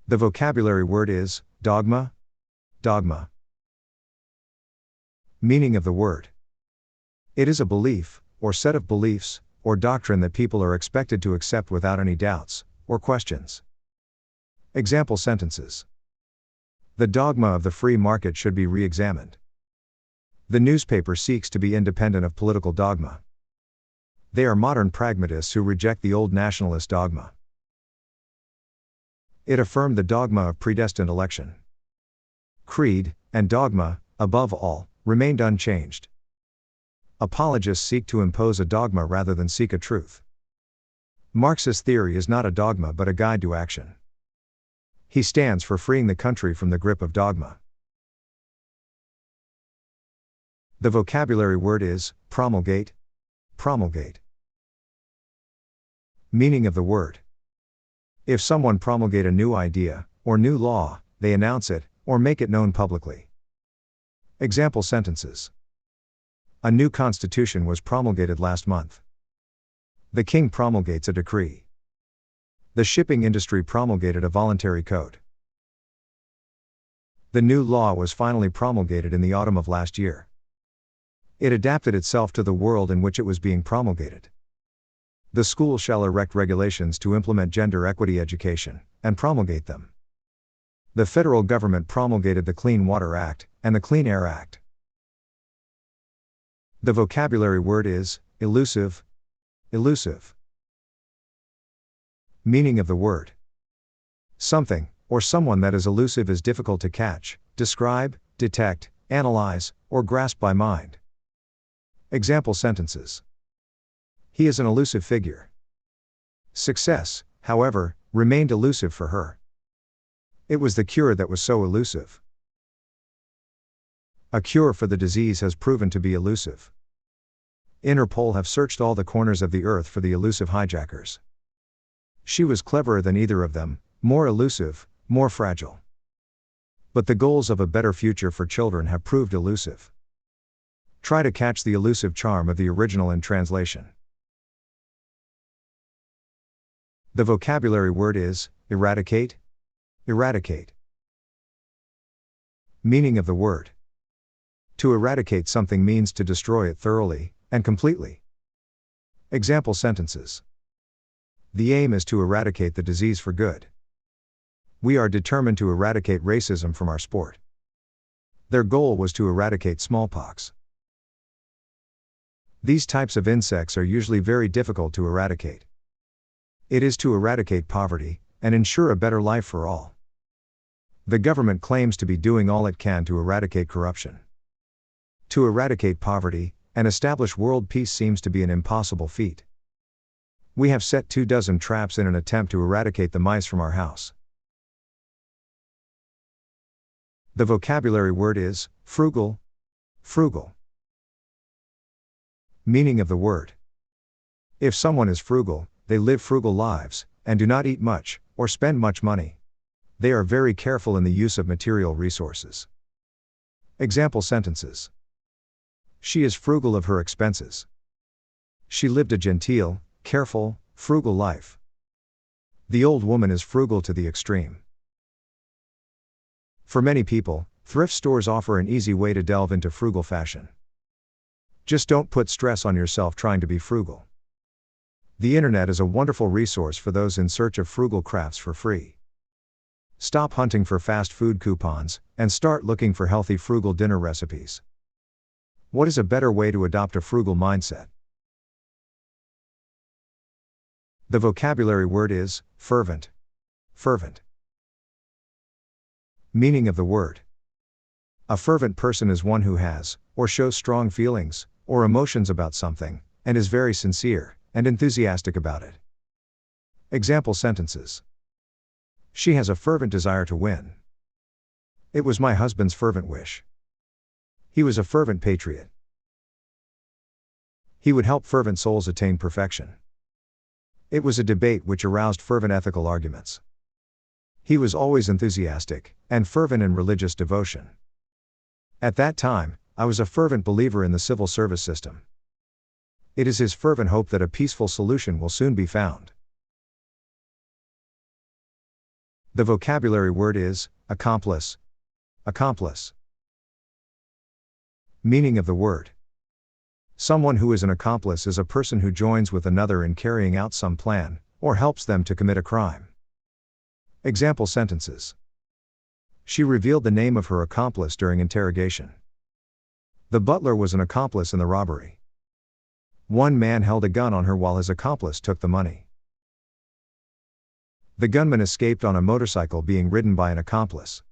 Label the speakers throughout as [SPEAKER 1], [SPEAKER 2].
[SPEAKER 1] The vocabulary word is dogma, dogma. Meaning of the word. It is a belief, or set of beliefs, or doctrine that people are expected to accept without any doubts, or questions. Example sentences. The dogma of the free market should be re-examined. The newspaper seeks to be independent of political dogma. They are modern pragmatists who reject the old nationalist dogma. It affirmed the dogma of predestined election. Creed, and dogma, above all, remained unchanged. Apologists seek to impose a dogma rather than seek a truth. Marxist theory is not a dogma but a guide to action. He stands for freeing the country from the grip of dogma. The vocabulary word is promulgate, promulgate. Meaning of the word. If someone promulgate a new idea, or new law, they announce it, or make it known publicly. Example sentences. A new constitution was promulgated last month. The king promulgates a decree. The shipping industry promulgated a voluntary code. The new law was finally promulgated in the autumn of last year. It adapted itself to the world in which it was being promulgated. The school shall erect regulations to implement gender equity education, and promulgate them. The federal government promulgated the Clean Water Act, and the Clean Air Act. The vocabulary word is elusive, elusive. Meaning of the word. Something, or someone that is elusive is difficult to catch, describe, detect, analyze, or grasp by mind. Example sentences. He is an elusive figure. Success, however, remained elusive for her. It was the cure that was so elusive. A cure for the disease has proven to be elusive. Interpol have searched all the corners of the earth for the elusive hijackers. She was cleverer than either of them, more elusive, more fragile. But the goals of a better future for children have proved elusive. Try to catch the elusive charm of the original in translation. The vocabulary word is eradicate, eradicate. Meaning of the word. To eradicate something means to destroy it thoroughly, and completely. Example sentences. The aim is to eradicate the disease for good. We are determined to eradicate racism from our sport. Their goal was to eradicate smallpox. These types of insects are usually very difficult to eradicate. It is to eradicate poverty, and ensure a better life for all. The government claims to be doing all it can to eradicate corruption. To eradicate poverty, and establish world peace seems to be an impossible feat. We have set 24 traps in an attempt to eradicate the mice from our house. The vocabulary word is frugal, frugal. Meaning of the word. If someone is frugal, they live frugal lives, and do not eat much, or spend much money. They are very careful in the use of material resources. Example sentences. She is frugal of her expenses. She lived a genteel, careful, frugal life. The old woman is frugal to the extreme. For many people, thrift stores offer an easy way to delve into frugal fashion. Just don't put stress on yourself trying to be frugal. The internet is a wonderful resource for those in search of frugal crafts for free. Stop hunting for fast food coupons, and start looking for healthy frugal dinner recipes. What is a better way to adopt a frugal mindset? The vocabulary word is fervent, fervent. Meaning of the word. A fervent person is one who has, or shows strong feelings, or emotions about something, and is very sincere and enthusiastic about it. Example sentences. She has a fervent desire to win. It was my husband's fervent wish. He was a fervent patriot. He would help fervent souls attain perfection. It was a debate which aroused fervent ethical arguments. He was always enthusiastic, and fervent in religious devotion. At that time, I was a fervent believer in the civil service system. It is his fervent hope that a peaceful solution will soon be found. The vocabulary word is accomplice. Accomplice. Meaning of the word. Someone who is an accomplice is a person who joins with another in carrying out some plan, or helps them to commit a crime. Example sentences. She revealed the name of her accomplice during interrogation. The butler was an accomplice in the robbery. One man held a gun on her while his accomplice took the money. The gunman escaped on a motorcycle being ridden by an accomplice.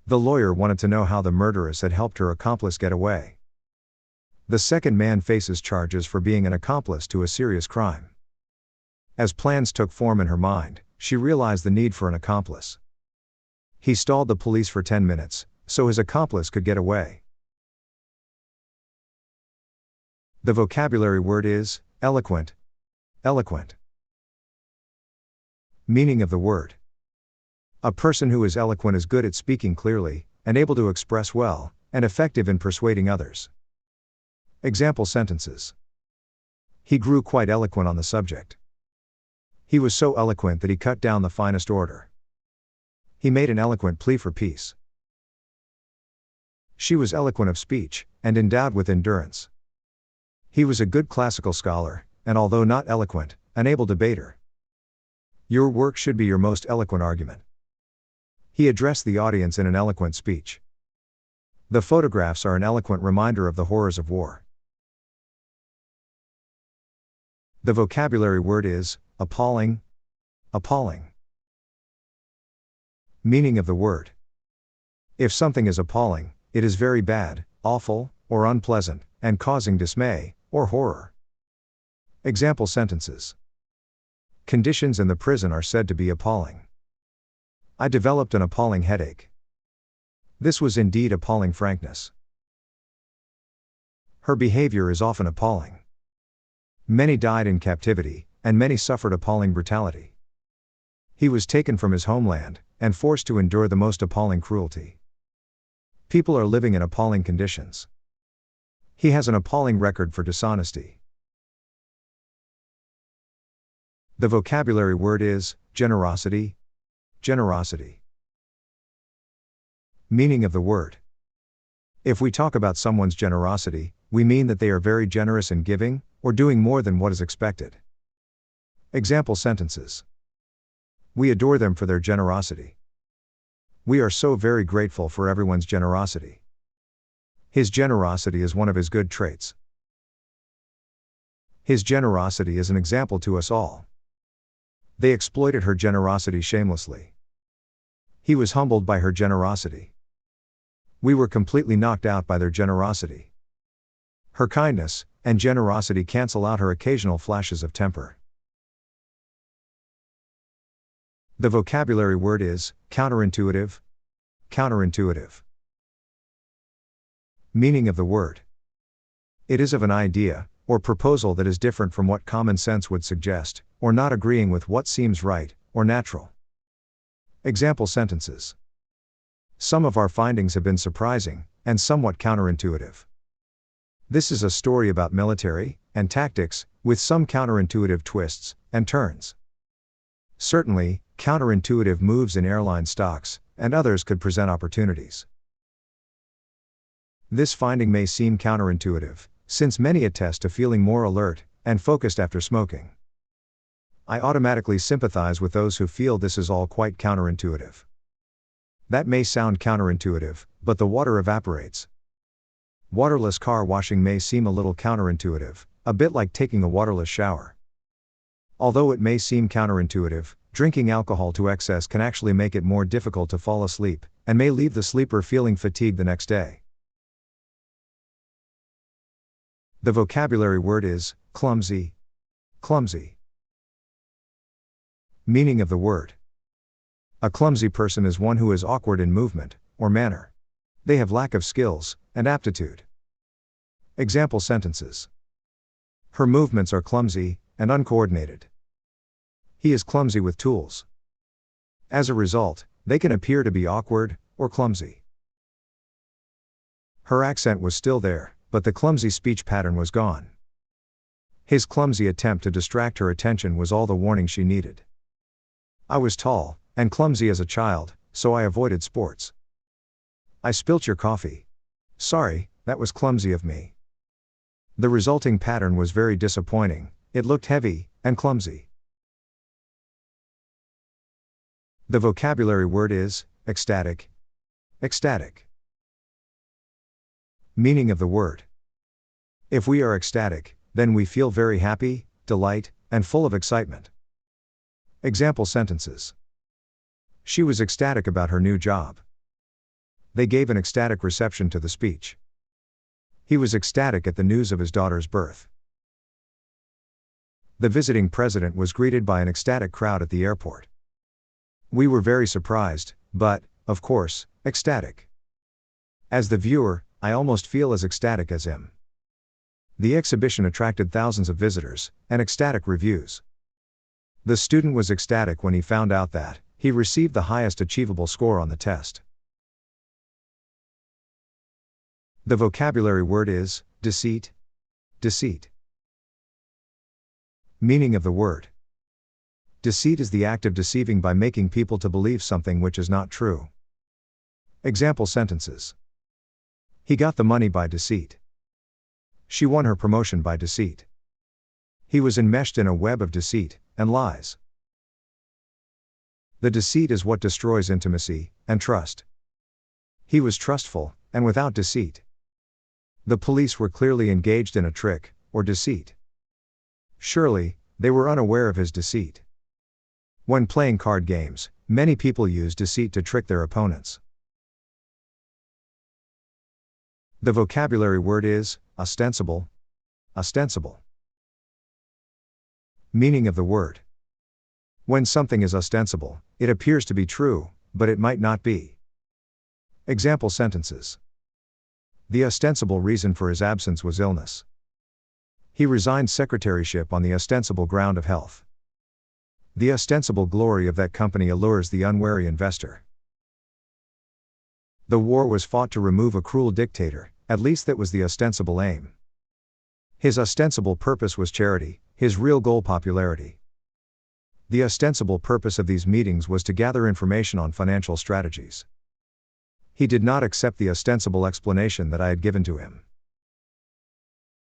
[SPEAKER 1] The lawyer wanted to know how the murderess had helped her accomplice get away. The second man faces charges for being an accomplice to a serious crime. As plans took form in her mind, she realized the need for an accomplice. He stalled the police for 10 minutes, so his accomplice could get away. The vocabulary word is eloquent. Eloquent. Meaning of the word. A person who is eloquent is good at speaking clearly, and able to express well, and effective in persuading others. Example sentences. He grew quite eloquent on the subject. He was so eloquent that he cut down the finest order. He made an eloquent plea for peace. She was eloquent of speech, and endowed with endurance. He was a good classical scholar, and although not eloquent, an able debater. Your work should be your most eloquent argument. He addressed the audience in an eloquent speech. The photographs are an eloquent reminder of the horrors of war. The vocabulary word is appalling. Appalling. Meaning of the word. If something is appalling, it is very bad, awful, or unpleasant, and causing dismay, or horror. Example sentences. Conditions in the prison are said to be appalling. I developed an appalling headache. This was indeed appalling frankness. Her behavior is often appalling. Many died in captivity, and many suffered appalling brutality. He was taken from his homeland, and forced to endure the most appalling cruelty. People are living in appalling conditions. He has an appalling record for dishonesty. The vocabulary word is generosity. Generosity. Meaning of the word. If we talk about someone's generosity, we mean that they are very generous in giving, or doing more than what is expected. Example sentences. We adore them for their generosity. We are so very grateful for everyone's generosity. His generosity is one of his good traits. His generosity is an example to us all. They exploited her generosity shamelessly. He was humbled by her generosity. We were completely knocked out by their generosity. Her kindness and generosity cancel out her occasional flashes of temper. The vocabulary word is counterintuitive. Counterintuitive. Meaning of the word. It is of an idea, or proposal that is different from what common sense would suggest, or not agreeing with what seems right, or natural. Example sentences. Some of our findings have been surprising, and somewhat counterintuitive. This is a story about military and tactics, with some counterintuitive twists and turns. Certainly, counterintuitive moves in airline stocks, and others could present opportunities. This finding may seem counterintuitive, since many attest to feeling more alert and focused after smoking. I automatically sympathize with those who feel this is all quite counterintuitive. That may sound counterintuitive, but the water evaporates. Waterless car washing may seem a little counterintuitive, a bit like taking a waterless shower. Although it may seem counterintuitive, drinking alcohol to excess can actually make it more difficult to fall asleep, and may leave the sleeper feeling fatigued the next day. The vocabulary word is clumsy. Clumsy. Meaning of the word. A clumsy person is one who is awkward in movement or manner. They have lack of skills and aptitude. Example sentences. Her movements are clumsy and uncoordinated. He is clumsy with tools. As a result, they can appear to be awkward or clumsy. Her accent was still there, but the clumsy speech pattern was gone. His clumsy attempt to distract her attention was all the warning she needed. I was tall, and clumsy as a child, so I avoided sports. I spilt your coffee. Sorry, that was clumsy of me. The resulting pattern was very disappointing, it looked heavy and clumsy. The vocabulary word is ecstatic. Ecstatic. Meaning of the word. If we are ecstatic, then we feel very happy, delight, and full of excitement. Example sentences. She was ecstatic about her new job. They gave an ecstatic reception to the speech. He was ecstatic at the news of his daughter's birth. The visiting president was greeted by an ecstatic crowd at the airport. We were very surprised, but, of course, ecstatic. As the viewer, I almost feel as ecstatic as him. The exhibition attracted thousands of visitors, and ecstatic reviews. The student was ecstatic when he found out that he received the highest achievable score on the test. The vocabulary word is deceit. Deceit. Meaning of the word. Deceit is the act of deceiving by making people to believe something which is not true. Example sentences. He got the money by deceit. She won her promotion by deceit. He was enmeshed in a web of deceit and lies. The deceit is what destroys intimacy and trust. He was trustful and without deceit. The police were clearly engaged in a trick or deceit. Surely, they were unaware of his deceit. When playing card games, many people use deceit to trick their opponents. The vocabulary word is ostensible. Ostensible. Meaning of the word. When something is ostensible, it appears to be true, but it might not be. Example sentences. The ostensible reason for his absence was illness. He resigned secretaryship on the ostensible ground of health. The ostensible glory of that company allures the unwary investor. The war was fought to remove a cruel dictator, at least that was the ostensible aim. His ostensible purpose was charity, his real goal popularity. The ostensible purpose of these meetings was to gather information on financial strategies. He did not accept the ostensible explanation that I had given to him.